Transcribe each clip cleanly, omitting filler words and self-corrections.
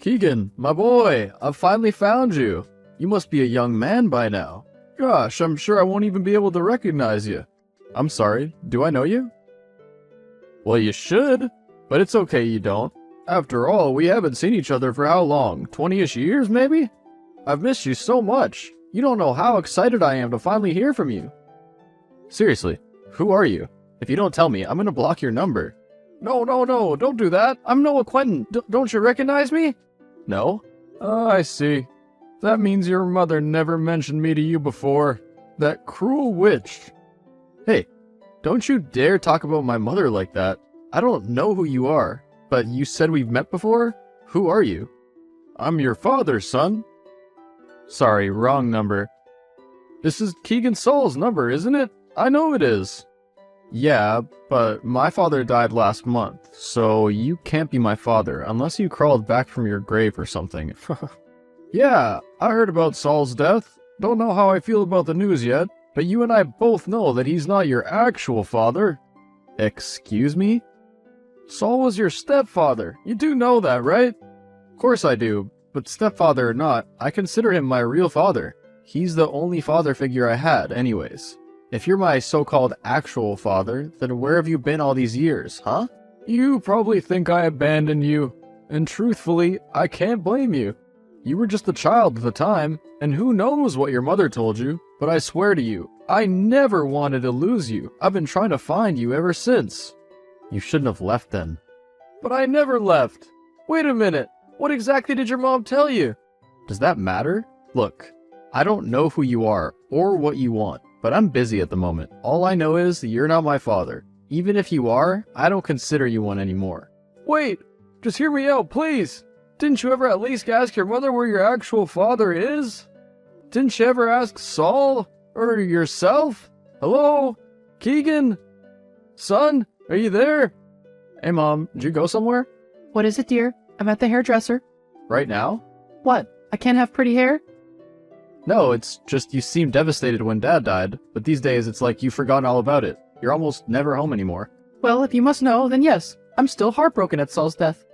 Keegan, my boy, I've finally found you. You must be a young man by now. Gosh, I'm sure I won't even be able to recognize you. I'm sorry, do I know you? Well, you should, but it's okay you don't. After all, we haven't seen each other for how long? 20-ish years, maybe? I've missed you so much. You don't know how excited I am to finally hear from you. Seriously, who are you? If you don't tell me, I'm gonna block your number. No, don't do that. I'm Noah Quentin. Don't you recognize me? No? Oh, I see. That means your mother never mentioned me to you before. That cruel witch. Hey, don't you dare talk about my mother like that. I don't know who you are, but you said we've met before? Who are you? I'm your father, son. Sorry, wrong number. This is Keegan Saul's number, isn't it? I know it is. Yeah, but my father died last month, so you can't be my father unless you crawled back from your grave or something. Yeah, I heard about Saul's death. Don't know how I feel about the news yet, but you and I both know that he's not your actual father. Excuse me? Saul was your stepfather. You do know that, right? Of course I do, but stepfather or not, I consider him my real father. He's the only father figure I had, anyways. If you're my so-called actual father, then where have you been all these years, huh? You probably think I abandoned you, and truthfully, I can't blame you. You were just a child at the time, and who knows what your mother told you, but I swear to you, I never wanted to lose you. I've been trying to find you ever since. You shouldn't have left then. But I never left. Wait a minute, what exactly did your mom tell you? Does that matter? Look, I don't know who you are, or what you want, but I'm busy at the moment. All I know is that you're not my father. Even if you are, I don't consider you one anymore. Wait, just hear me out, please. Didn't you ever at least ask your mother where your actual father is? Didn't you ever ask Saul? Or yourself? Hello? Keegan? Son, are you there? Hey Mom, did you go somewhere? What is it, dear? I'm at the hairdresser. Right now? What? I can't have pretty hair? No, it's just you seemed devastated when Dad died, but these days it's like you've forgotten all about it. You're almost never home anymore. Well, if you must know, then yes, I'm still heartbroken at Saul's death.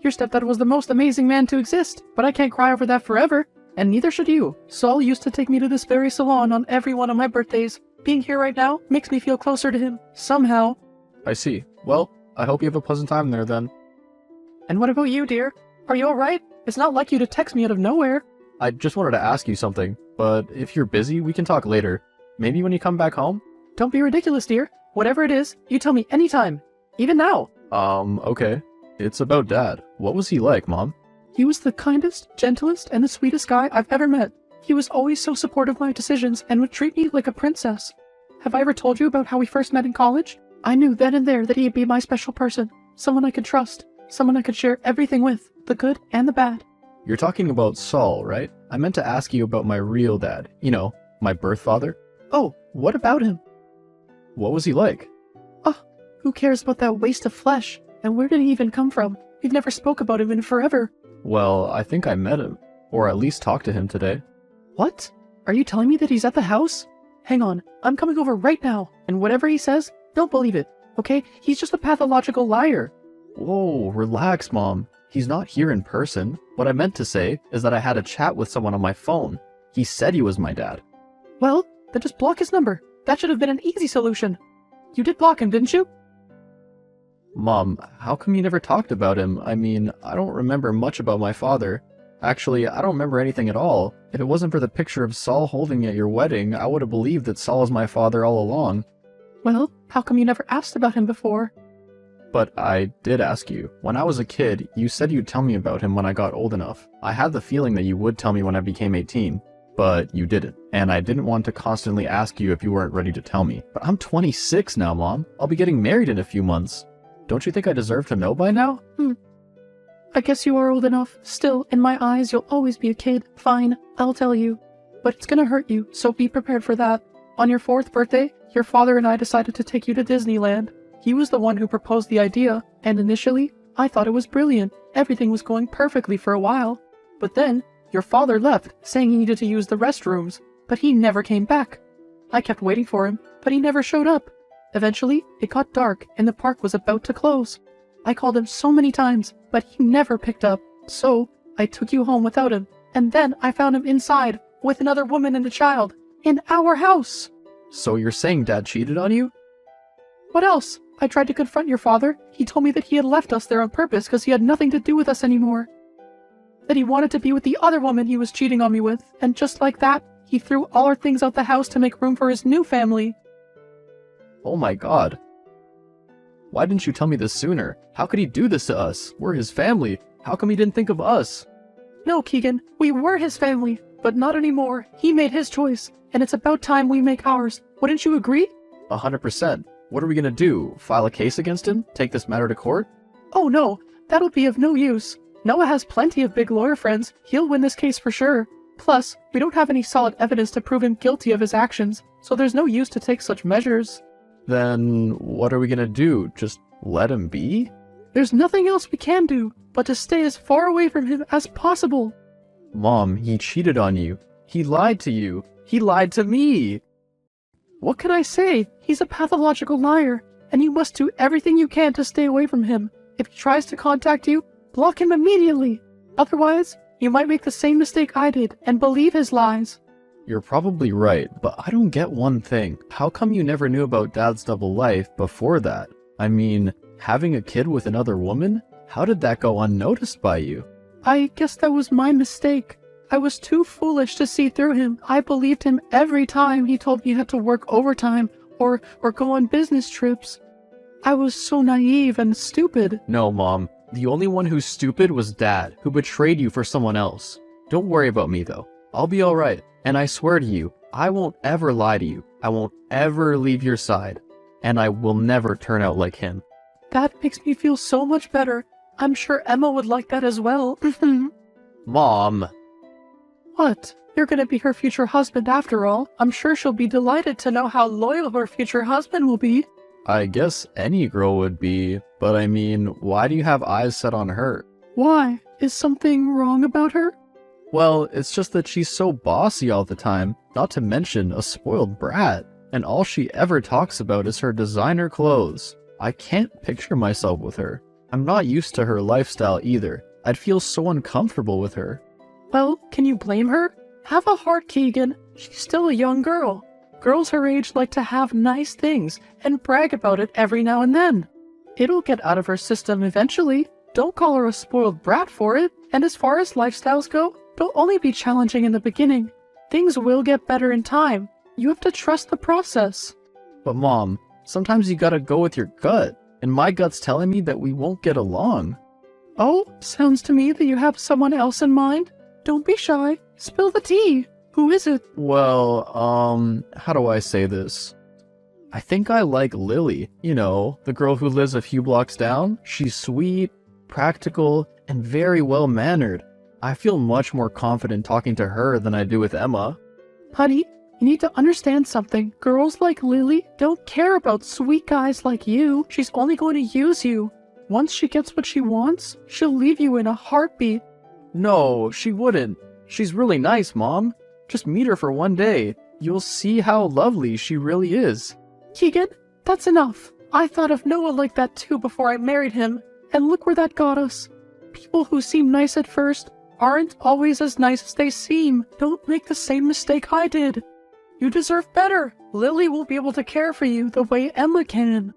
Your stepdad was the most amazing man to exist, but I can't cry over that forever, and neither should you. Saul used to take me to this very salon on every one of my birthdays. Being here right now makes me feel closer to him, somehow. I see. Well, I hope you have a pleasant time there then. And what about you, dear? Are you alright? It's not like you to text me out of nowhere. I just wanted to ask you something, but if you're busy, we can talk later. Maybe when you come back home? Don't be ridiculous, dear. Whatever it is, you tell me anytime. Even now. Okay. It's about Dad. What was he like, Mom? He was the kindest, gentlest, and the sweetest guy I've ever met. He was always so supportive of my decisions and would treat me like a princess. Have I ever told you about how we first met in college? I knew then and there that he'd be my special person. Someone I could trust. Someone I could share everything with. The good and the bad. You're talking about Saul, right? I meant to ask you about my real dad. You know, my birth father. Oh, what about him? What was he like? Oh, who cares about that waste of flesh? And where did he even come from? We've never spoke about him in forever. Well, I think I met him. Or at least talked to him today. What? Are you telling me that he's at the house? Hang on, I'm coming over right now. And whatever he says, don't believe it. Okay? He's just a pathological liar. Whoa, relax, Mom. He's not here in person. What I meant to say is that I had a chat with someone on my phone. He said he was my dad. Well, then just block his number. That should have been an easy solution. You did block him, didn't you? Mom, how come you never talked about him? I mean, I don't remember much about my father. Actually, I don't remember anything at all. If it wasn't for the picture of Saul holding me at your wedding, I would have believed that Saul was my father all along. Well, how come you never asked about him before? But I did ask you. When I was a kid, you said you'd tell me about him when I got old enough. I had the feeling that you would tell me when I became 18, but you didn't. And I didn't want to constantly ask you if you weren't ready to tell me. But I'm 26 now, Mom. I'll be getting married in a few months. Don't you think I deserve to know by now? I guess you are old enough. Still, in my eyes, you'll always be a kid. Fine, I'll tell you. But it's gonna hurt you, so be prepared for that. On your 4th birthday, your father and I decided to take you to Disneyland. He was the one who proposed the idea, and initially, I thought it was brilliant. Everything was going perfectly for a while. But then, your father left, saying he needed to use the restrooms, but he never came back. I kept waiting for him, but he never showed up. Eventually, it got dark and the park was about to close. I called him so many times, but he never picked up. So, I took you home without him, and then I found him inside with another woman and a child in our house. So you're saying Dad cheated on you? What else? I tried to confront your father. He told me that he had left us there on purpose because he had nothing to do with us anymore. That he wanted to be with the other woman he was cheating on me with, and just like that, he threw all our things out the house to make room for his new family. Oh my god. Why didn't you tell me this sooner? How could he do this to us? We're his family. How come he didn't think of us? No, Keegan, we were his family, but not anymore. He made his choice, and it's about time we make ours. Wouldn't you agree? 100%. What are we gonna do? File a case against him? Take this matter to court? Oh no, that'll be of no use. Noah has plenty of big lawyer friends. He'll win this case for sure. Plus, we don't have any solid evidence to prove him guilty of his actions, so there's no use to take such measures. Then what are we gonna do? Just let him be? There's nothing else we can do but to stay as far away from him as possible. Mom, he cheated on you. He lied to you. He lied to me. What can I say? He's a pathological liar, and you must do everything you can to stay away from him. If he tries to contact you, block him immediately. Otherwise, you might make the same mistake I did and believe his lies. You're probably right, but I don't get one thing. How come you never knew about Dad's double life before that? I mean, having a kid with another woman? How did that go unnoticed by you? I guess that was my mistake. I was too foolish to see through him. I believed him every time he told me he had to work overtime or go on business trips. I was so naive and stupid. No, Mom. The only one who's stupid was Dad, who betrayed you for someone else. Don't worry about me, though. I'll be alright. And I swear to you, I won't ever lie to you. I won't ever leave your side. And I will never turn out like him. That makes me feel so much better. I'm sure Emma would like that as well. Mom! What? You're gonna be her future husband after all. I'm sure she'll be delighted to know how loyal her future husband will be. I guess any girl would be, but I mean, why do you have eyes set on her? Why? Is something wrong about her? Well, it's just that she's so bossy all the time, not to mention a spoiled brat, and all she ever talks about is her designer clothes. I can't picture myself with her. I'm not used to her lifestyle either. I'd feel so uncomfortable with her. Well, can you blame her? Have a heart, Keegan. She's still a young girl. Girls her age like to have nice things and brag about it every now and then. It'll get out of her system eventually. Don't call her a spoiled brat for it. And as far as lifestyles go, they'll only be challenging in the beginning. Things will get better in time. You have to trust the process. But Mom, sometimes you gotta go with your gut, and my gut's telling me that we won't get along. Oh, sounds to me that you have someone else in mind. Don't be shy. Spill the tea. Who is it? Well, how do I say this? I think I like Lily, you know, the girl who lives a few blocks down. She's sweet, practical, and very well-mannered. I feel much more confident talking to her than I do with Emma. Honey, you need to understand something. Girls like Lily don't care about sweet guys like you. She's only going to use you. Once she gets what she wants, she'll leave you in a heartbeat. No, she wouldn't. She's really nice, Mom. Just meet her for one day. You'll see how lovely she really is. Keegan, that's enough. I thought of Noah like that too before I married him, and look where that got us. People who seem nice at first aren't always as nice as they seem. Don't make the same mistake I did. You deserve better. Lily will be able to care for you the way Emma can.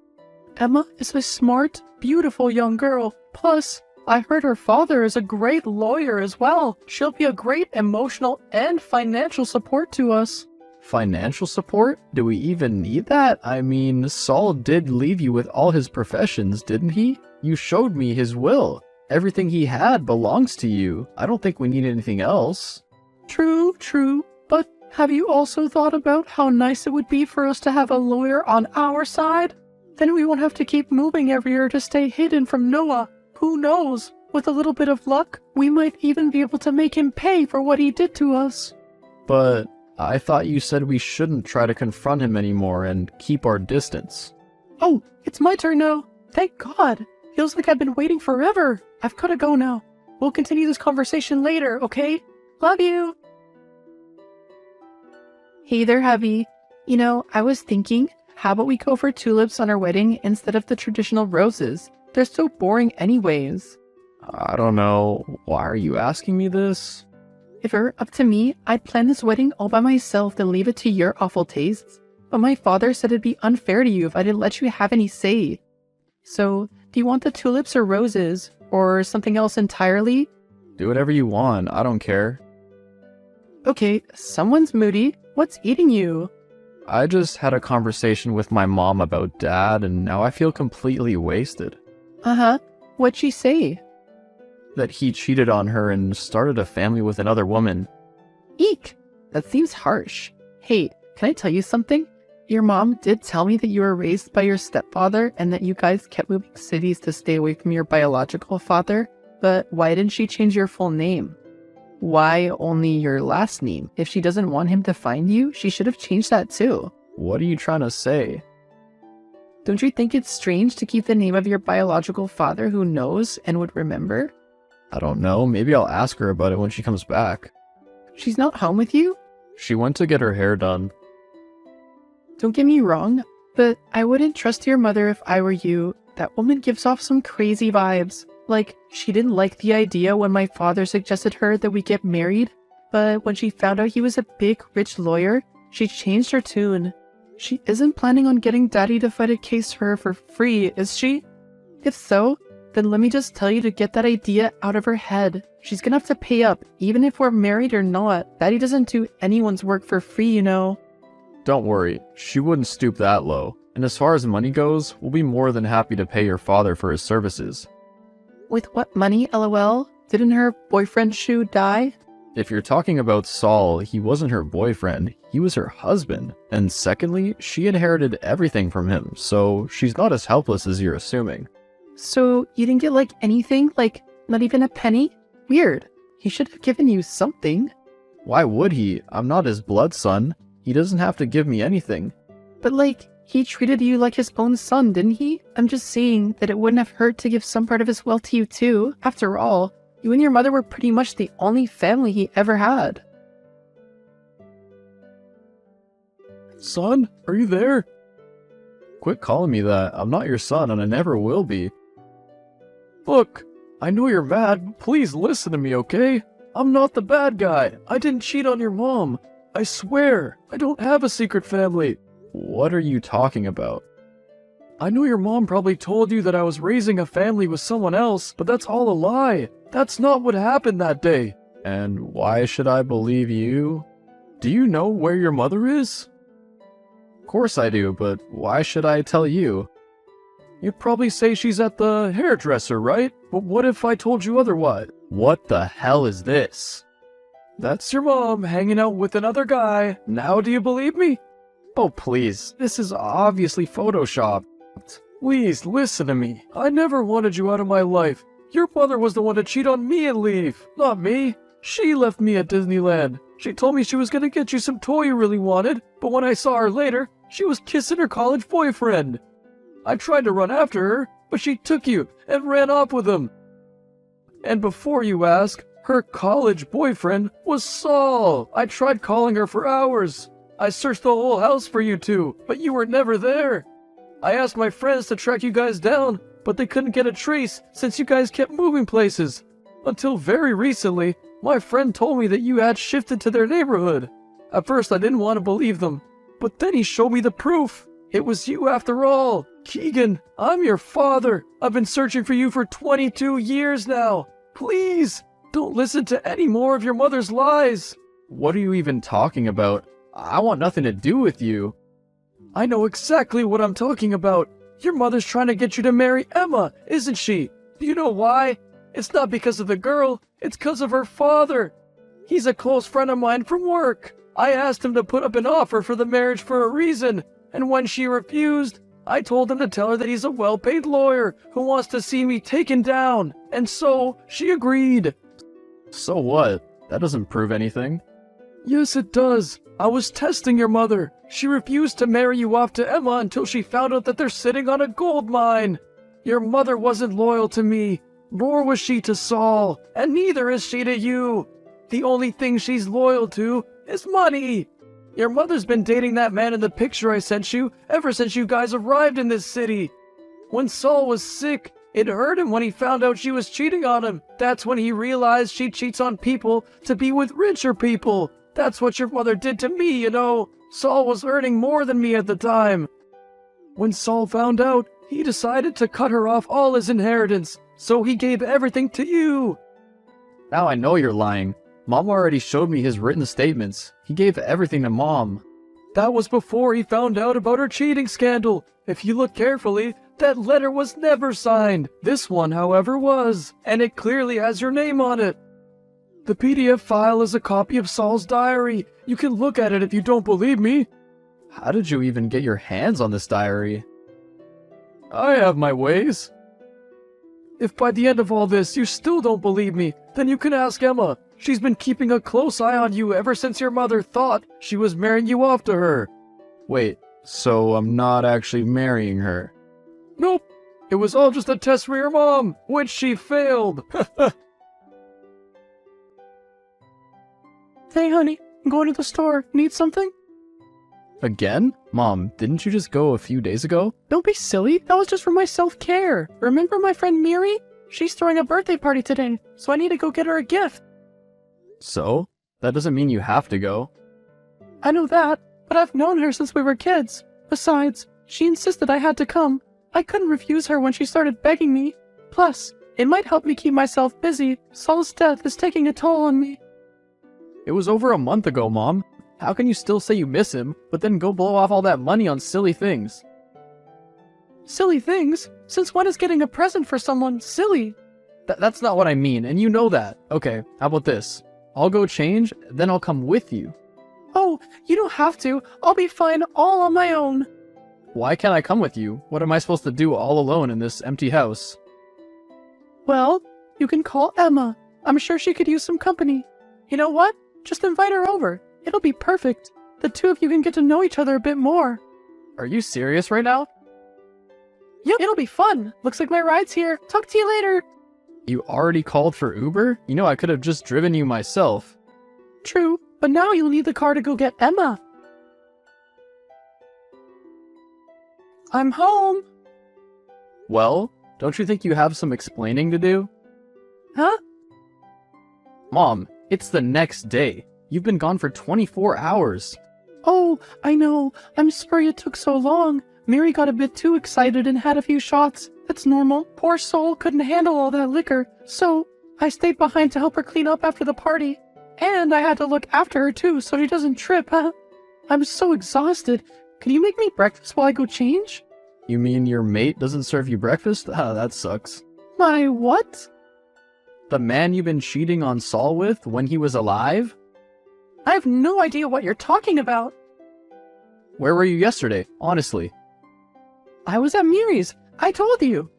Emma is a smart, beautiful young girl. Plus, I heard her father is a great lawyer as well. She'll be a great emotional and financial support to us. Financial support? Do we even need that? I mean, Saul did leave you with all his professions, didn't he? You showed me his will. Everything he had belongs to you. I don't think we need anything else. True, true. But have you also thought about how nice it would be for us to have a lawyer on our side? Then we won't have to keep moving every year to stay hidden from Noah. Who knows? With a little bit of luck, we might even be able to make him pay for what he did to us. But I thought you said we shouldn't try to confront him anymore and keep our distance. Oh, it's my turn now. Thank God. Feels like I've been waiting forever. I've gotta go now. We'll continue this conversation later, okay? Love you. Hey there, Heavy. You know, I was thinking, how about we go for tulips on our wedding instead of the traditional roses? They're so boring anyways. I don't know. Why are you asking me this? If it were up to me, I'd plan this wedding all by myself and leave it to your awful tastes. But my father said it'd be unfair to you if I didn't let you have any say. So, do you want the tulips or roses? Or something else entirely? Do whatever you want. I don't care. Okay, someone's moody. What's eating you? I just had a conversation with my mom about Dad, and now I feel completely wasted. Uh-huh. What'd she say? That he cheated on her and started a family with another woman. Eek! That seems harsh. Hey, can I tell you something? Your mom did tell me that you were raised by your stepfather and that you guys kept moving cities to stay away from your biological father, but why didn't she change your full name? Why only your last name? If she doesn't want him to find you, she should have changed that too. What are you trying to say? Don't you think it's strange to keep the name of your biological father who knows and would remember? I don't know. Maybe I'll ask her about it when she comes back. She's not home with you? She went to get her hair done. Don't get me wrong, but I wouldn't trust your mother if I were you. That woman gives off some crazy vibes. Like, she didn't like the idea when my father suggested her that we get married, but when she found out he was a big, rich lawyer, she changed her tune. She isn't planning on getting Daddy to fight a case for her for free, is she? If so, then let me just tell you to get that idea out of her head. She's gonna have to pay up, even if we're married or not. Daddy doesn't do anyone's work for free, you know. Don't worry, she wouldn't stoop that low. And as far as money goes, we'll be more than happy to pay your father for his services. With what money, lol? Didn't her boyfriend Shu die? If you're talking about Saul, he wasn't her boyfriend, he was her husband. And secondly, she inherited everything from him, so she's not as helpless as you're assuming. So you didn't get like anything? Like not even a penny? Weird. He should have given you something. Why would he? I'm not his blood son. He doesn't have to give me anything. But like, he treated you like his own son, didn't he? I'm just saying that it wouldn't have hurt to give some part of his wealth to you too. After all, you and your mother were pretty much the only family he ever had. Son, are you there? Quit calling me that. I'm not your son and I never will be. Look, I know you're mad, but please listen to me, okay? I'm not the bad guy. I didn't cheat on your mom. I swear, I don't have a secret family. What are you talking about? I know your mom probably told you that I was raising a family with someone else, but that's all a lie. That's not what happened that day. And why should I believe you? Do you know where your mother is? Of course I do, but why should I tell you? You'd probably say she's at the hairdresser, right? But what if I told you otherwise? What the hell is this? That's your mom hanging out with another guy. Now do you believe me? Oh please, this is obviously photoshopped. Please listen to me. I never wanted you out of my life. Your mother was the one to cheat on me and leave, not me. She left me at Disneyland. She told me she was gonna get you some toy you really wanted, but when I saw her later, she was kissing her college boyfriend. I tried to run after her, but she took you and ran off with him. And before you ask, her college boyfriend was Saul. I tried calling her for hours. I searched the whole house for you two, but you were never there. I asked my friends to track you guys down, but they couldn't get a trace since you guys kept moving places. Until very recently, my friend told me that you had shifted to their neighborhood. At first I didn't want to believe them, but then he showed me the proof. It was you after all. Keegan, I'm your father. I've been searching for you for 22 years now. Please, don't listen to any more of your mother's lies. What are you even talking about? I want nothing to do with you. I know exactly what I'm talking about. Your mother's trying to get you to marry Emma, isn't she? Do you know why? It's not because of the girl, it's because of her father. He's a close friend of mine from work. I asked him to put up an offer for the marriage for a reason, and when she refused, I told him to tell her that he's a well-paid lawyer who wants to see me taken down, and so she agreed. So what? That doesn't prove anything. Yes, it does. I was testing your mother. She refused to marry you off to Emma until she found out that they're sitting on a gold mine. Your mother wasn't loyal to me, nor was she to Saul, and neither is she to you. The only thing she's loyal to is money. Your mother's been dating that man in the picture I sent you ever since you guys arrived in this city. When Saul was sick, It hurt him when he found out she was cheating on him. That's when he realized she cheats on people to be with richer people. That's what your mother did to me, you know. Saul was earning more than me at the time. When Saul found out, he decided to cut her off all his inheritance, so he gave everything to you. Now I know you're lying. Mom already showed me his written statements. He gave everything to Mom. That was before he found out about her cheating scandal. If you look carefully, that letter was never signed. This one, however, was, and it clearly has your name on it. The PDF file is a copy of Saul's diary. You can look at it if you don't believe me. How did you even get your hands on this diary? I have my ways. If by the end of all this you still don't believe me, then you can ask Emma. She's been keeping a close eye on you ever since your mother thought she was marrying you off to her. Wait, so I'm not actually marrying her? Nope. It was all just a test for your mom, which she failed. Hey, honey, I'm going to the store. Need something? Again? Mom, didn't you just go a few days ago? Don't be silly. That was just for my self-care. Remember my friend Miri? She's throwing a birthday party today, so I need to go get her a gift. So? That doesn't mean you have to go. I know that, but I've known her since we were kids. Besides, she insisted I had to come. I couldn't refuse her when she started begging me. Plus, it might help me keep myself busy. Saul's death is taking a toll on me. It was over a month ago, Mom. How can you still say you miss him, but then go blow off all that money on silly things? Silly things? Since when is getting a present for someone silly? That's not what I mean, and you know that. Okay, how about this? I'll go change, then I'll come with you. Oh, you don't have to. I'll be fine all on my own. Why can't I come with you? What am I supposed to do all alone in this empty house? Well, you can call Emma. I'm sure she could use some company. You know what? Just invite her over. It'll be perfect. The two of you can get to know each other a bit more. Are you serious right now? Yep, it'll be fun. Looks like my ride's here. Talk to you later. You already called for Uber? You know I could have just driven you myself. True, but now you'll need the car to go get Emma. I'm home. Well, don't you think you have some explaining to do? Huh? Mom, it's the next day. You've been gone for 24 hours. Oh, I know. I'm sorry it took so long. Mary got a bit too excited and had a few shots. That's normal. Poor soul couldn't handle all that liquor. So, I stayed behind to help her clean up after the party. And I had to look after her too so she doesn't trip, huh? I'm so exhausted. Can you make me breakfast while I go change? You mean your mate doesn't serve you breakfast? Ah, that sucks. My what? The man you've been cheating on Saul with when he was alive? I have no idea what you're talking about. Where were you yesterday, honestly? I was at Miri's. I told you.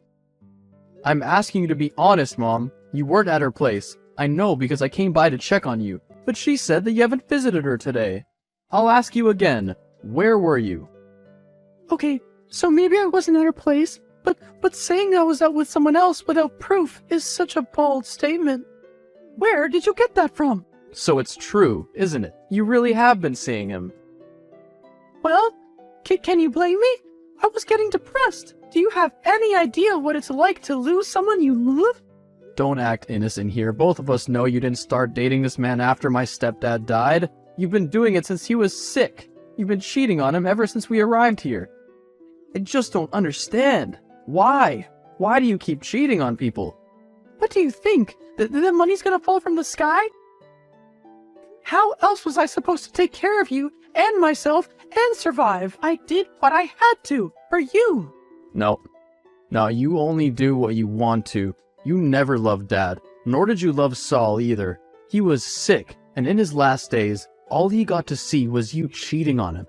I'm asking you to be honest, Mom. You weren't at her place. I know because I came by to check on you, but she said that you haven't visited her today. I'll ask you again. Where were you? Okay, so maybe I wasn't at her place, but saying I was out with someone else without proof is such a bold statement. Where did you get that from? So it's true, isn't it? You really have been seeing him. Well, can you blame me? I was getting depressed. Do you have any idea what it's like to lose someone you love? Don't act innocent here. Both of us know you didn't start dating this man after my stepdad died. You've been doing it since he was sick. You've been cheating on him ever since we arrived here. I just don't understand. Why? Why do you keep cheating on people? What do you think? That the money's gonna fall from the sky? How else was I supposed to take care of you and myself and survive? I did what I had to for you. No. No, you only do what you want to. You never loved Dad, nor did you love Saul either. He was sick, and in his last days, all he got to see was you cheating on him.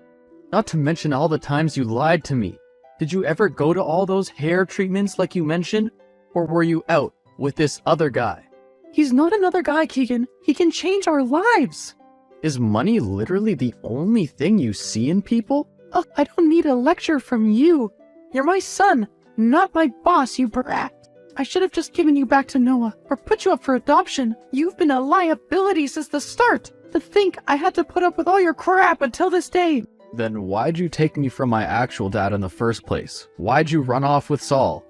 Not to mention all the times you lied to me. Did you ever go to all those hair treatments like you mentioned? Or were you out with this other guy? He's not another guy, Keegan. He can change our lives. Is money literally the only thing you see in people? Oh, I don't need a lecture from you. You're my son, not my boss, you brat. I should have just given you back to Noah, or put you up for adoption. You've been a liability since the start. To think I had to put up with all your crap until this day. Then why'd you take me from my actual dad in the first place? Why'd you run off with Saul?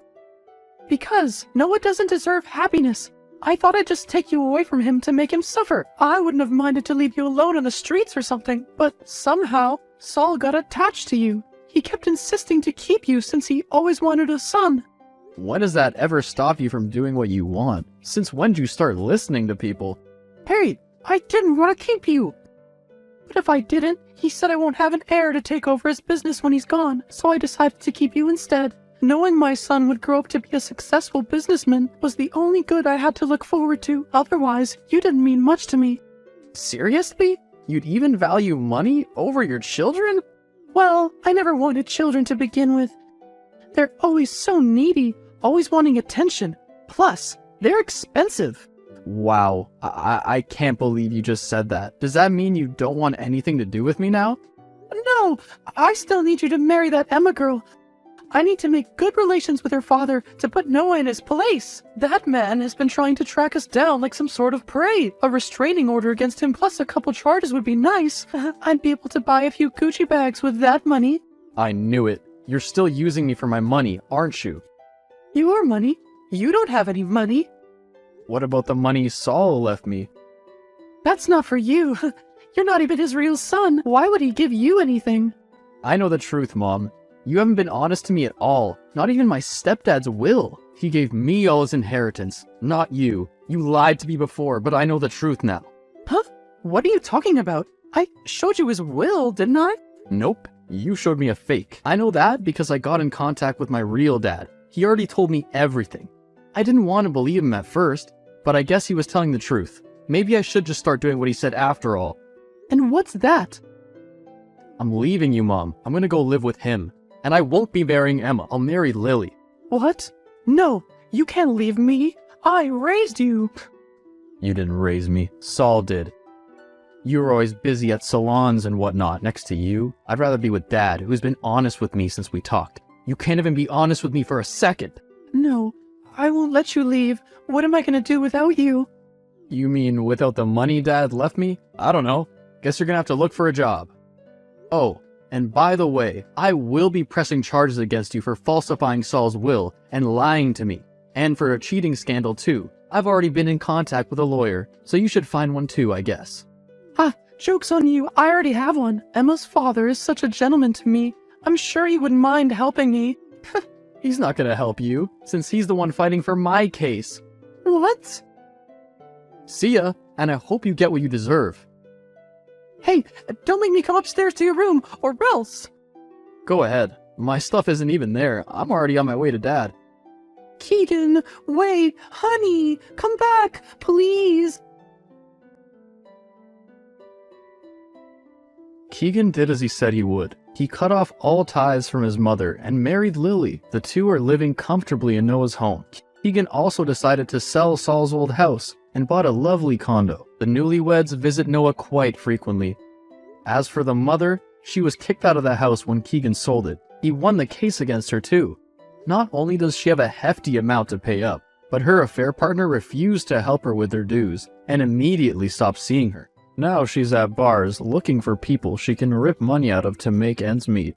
Because Noah doesn't deserve happiness. I thought I'd just take you away from him to make him suffer. I wouldn't have minded to leave you alone on the streets or something, but somehow Saul got attached to you. He kept insisting to keep you since he always wanted a son. When does that ever stop you from doing what you want? Since when did you start listening to people? Hey, I didn't want to keep you. But if I didn't, he said I won't have an heir to take over his business when he's gone, so I decided to keep you instead. Knowing my son would grow up to be a successful businessman was the only good I had to look forward to. Otherwise, you didn't mean much to me. Seriously? You'd even value money over your children? Well, I never wanted children to begin with. They're always so needy, always wanting attention. Plus, they're expensive. Wow, I can't believe you just said that. Does that mean you don't want anything to do with me now? No, I still need you to marry that Emma girl. I need to make good relations with her father to put Noah in his place. That man has been trying to track us down like some sort of prey. A restraining order against him plus a couple charges would be nice. I'd be able to buy a few Gucci bags with that money. I knew it. You're still using me for my money, aren't you? Your money? You don't have any money. What about the money Saul left me? That's not for you. You're not even his real son. Why would he give you anything? I know the truth, Mom. You haven't been honest to me at all. Not even my stepdad's will. He gave me all his inheritance, not you. You lied to me before, but I know the truth now. Huh? What are you talking about? I showed you his will, didn't I? Nope. You showed me a fake. I know that because I got in contact with my real dad. He already told me everything. I didn't want to believe him at first, but I guess he was telling the truth. Maybe I should just start doing what he said after all. And what's that? I'm leaving you, Mom. I'm gonna go live with him. And I won't be marrying Emma. I'll marry Lily. What? No, you can't leave me. I raised you. You didn't raise me. Saul did. You were always busy at salons and whatnot next to you. I'd rather be with Dad, who's been honest with me since we talked. You can't even be honest with me for a second. No, I won't let you leave. What am I gonna do without you? You mean without the money Dad left me? I don't know. Guess you're gonna have to look for a job. Oh, and by the way, I will be pressing charges against you for falsifying Saul's will and lying to me. And for a cheating scandal too. I've already been in contact with a lawyer, so you should find one too, I guess. Ah, joke's on you. I already have one. Emma's father is such a gentleman to me. I'm sure he wouldn't mind helping me. He's not gonna help you, since he's the one fighting for my case. What? See ya, and I hope you get what you deserve. Hey, don't make me come upstairs to your room, or else! Go ahead. My stuff isn't even there. I'm already on my way to Dad. Keegan, wait, honey, come back, please. Keegan did as he said he would. He cut off all ties from his mother and married Lily. The two are living comfortably in Noah's home. Keegan also decided to sell Saul's old house and bought a lovely condo. The newlyweds visit Noah quite frequently. As for the mother, she was kicked out of the house when Keegan sold it. He won the case against her too. Not only does she have a hefty amount to pay up, but her affair partner refused to help her with their dues and immediately stopped seeing her. Now she's at bars looking for people she can rip money out of to make ends meet.